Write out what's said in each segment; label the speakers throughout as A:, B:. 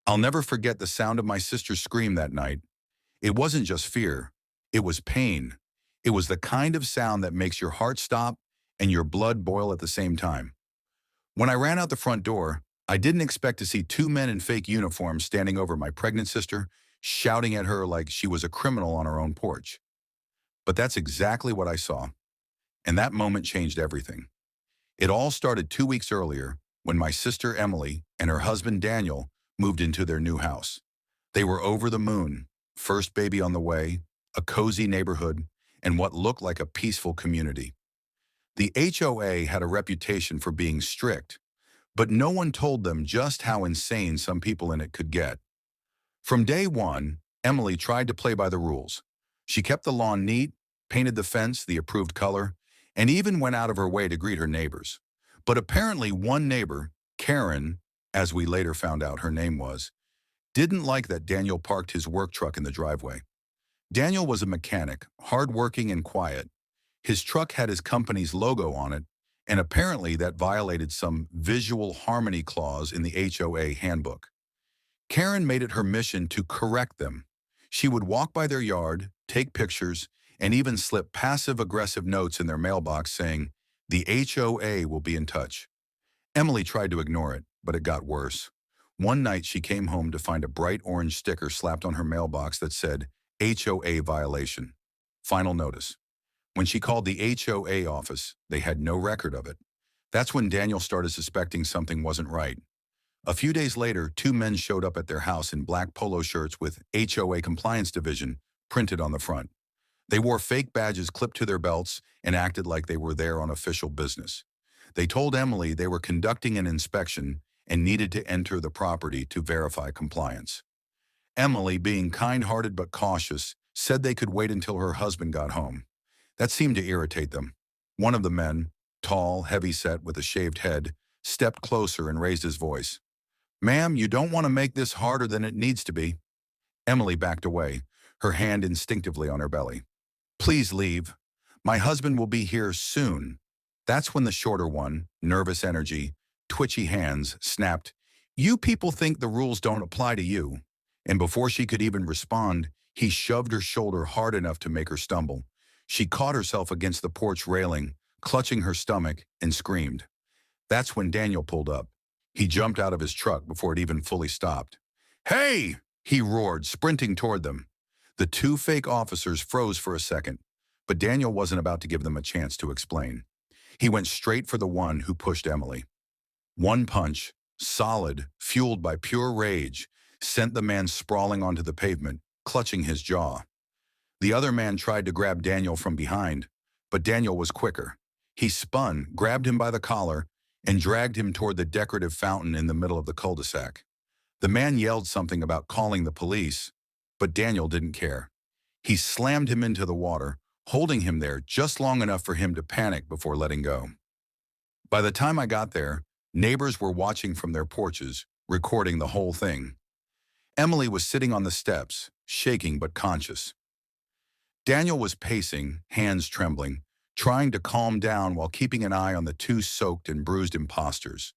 A: I'll never forget the sound of my sister's scream that night. It wasn't just fear. It was pain. It was the kind of sound that makes your heart stop and your blood boil at the same time. When I ran out the front door, I didn't expect to see two men in fake uniforms standing over my pregnant sister, shouting at her like she was a criminal on her own porch. But that's exactly what I saw. And that moment changed everything. It all started 2 weeks earlier when my sister Emily and her husband Daniel moved into their new house. They were over the moon, first baby on the way, a cozy neighborhood, and what looked like a peaceful community. The HOA had a reputation for being strict, but no one told them just how insane some people in it could get. From day one, Emily tried to play by the rules. She kept the lawn neat, painted the fence the approved color, and even went out of her way to greet her neighbors. But apparently one neighbor, Karen, as we later found out her name was, didn't like that Daniel parked his work truck in the driveway. Daniel was a mechanic, hardworking and quiet. His truck had his company's logo on it, and apparently that violated some visual harmony clause in the HOA handbook. Karen made it her mission to correct them. She would walk by their yard, take pictures, and even slip passive-aggressive notes in their mailbox saying, "The HOA will be in touch." Emily tried to ignore it, but it got worse. One night she came home to find a bright orange sticker slapped on her mailbox that said, "HOA violation. Final notice." When she called the HOA office, they had no record of it. That's when Daniel started suspecting something wasn't right. A few days later, two men showed up at their house in black polo shirts with HOA Compliance Division printed on the front. They wore fake badges clipped to their belts and acted like they were there on official business. They told Emily they were conducting an inspection and needed to enter the property to verify compliance. Emily, being kind-hearted but cautious, said they could wait until her husband got home. That seemed to irritate them. One of the men, tall, heavy-set with a shaved head, stepped closer and raised his voice. "Ma'am, you don't want to make this harder than it needs to be." Emily backed away, her hand instinctively on her belly. "Please leave. My husband will be here soon." That's when the shorter one, nervous energy, twitchy hands, snapped, "You people think the rules don't apply to you." And before she could even respond, he shoved her shoulder hard enough to make her stumble. She caught herself against the porch railing, clutching her stomach, and screamed. That's when Daniel pulled up. He jumped out of his truck before it even fully stopped. "Hey!" he roared, sprinting toward them. The two fake officers froze for a second, but Daniel wasn't about to give them a chance to explain. He went straight for the one who pushed Emily. One punch, solid, fueled by pure rage, sent the man sprawling onto the pavement, clutching his jaw. The other man tried to grab Daniel from behind, but Daniel was quicker. He spun, grabbed him by the collar, and dragged him toward the decorative fountain in the middle of the cul-de-sac. The man yelled something about calling the police, but Daniel didn't care. He slammed him into the water, holding him there just long enough for him to panic before letting go. By the time I got there, neighbors were watching from their porches, recording the whole thing. Emily was sitting on the steps, shaking but conscious. Daniel was pacing, hands trembling, trying to calm down while keeping an eye on the two soaked and bruised imposters.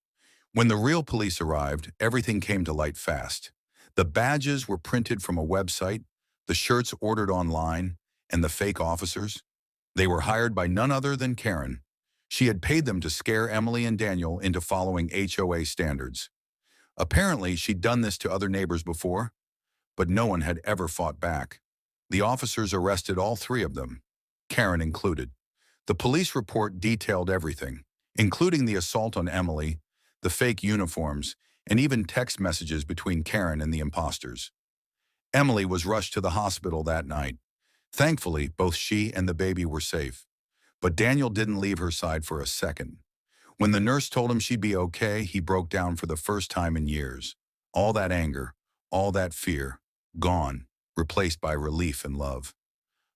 A: When the real police arrived, everything came to light fast. The badges were printed from a website, the shirts ordered online, and the fake officers. They were hired by none other than Karen. She had paid them to scare Emily and Daniel into following HOA standards. Apparently, she'd done this to other neighbors before, but no one had ever fought back. The officers arrested all three of them, Karen included. The police report detailed everything, including the assault on Emily, the fake uniforms, and even text messages between Karen and the imposters. Emily was rushed to the hospital that night. Thankfully, both she and the baby were safe. But Daniel didn't leave her side for a second. When the nurse told him she'd be okay, he broke down for the first time in years. All that anger, all that fear, gone, replaced by relief and love.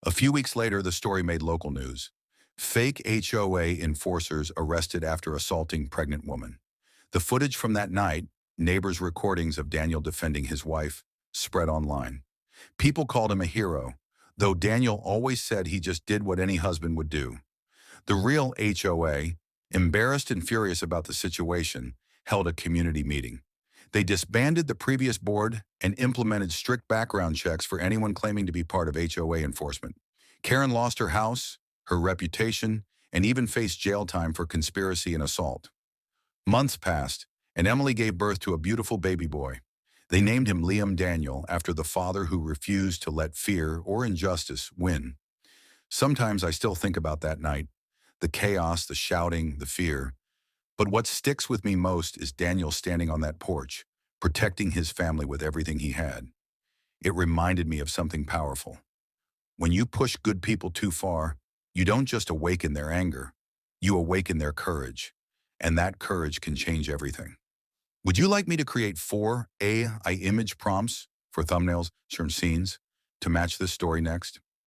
A: A few weeks later, the story made local news. Fake HOA enforcers arrested after assaulting pregnant woman. The footage from that night, neighbors' recordings of Daniel defending his wife, spread online. People called him a hero, though Daniel always said he just did what any husband would do. The real HOA, embarrassed and furious about the situation, held a community meeting. They disbanded the previous board and implemented strict background checks for anyone claiming to be part of HOA enforcement. Karen lost her house, her reputation, and even faced jail time for conspiracy and assault. Months passed, and Emily gave birth to a beautiful baby boy. They named him Liam Daniel after the father who refused to let fear or injustice win. Sometimes I still think about that night, the chaos, the shouting, the fear. But what sticks with me most is Daniel standing on that porch, protecting his family with everything he had. It reminded me of something powerful. When you push good people too far, you don't just awaken their anger, you awaken their courage. And that courage can change everything. Would you like me to create 4 AI image prompts for thumbnails, certain scenes to match this story next?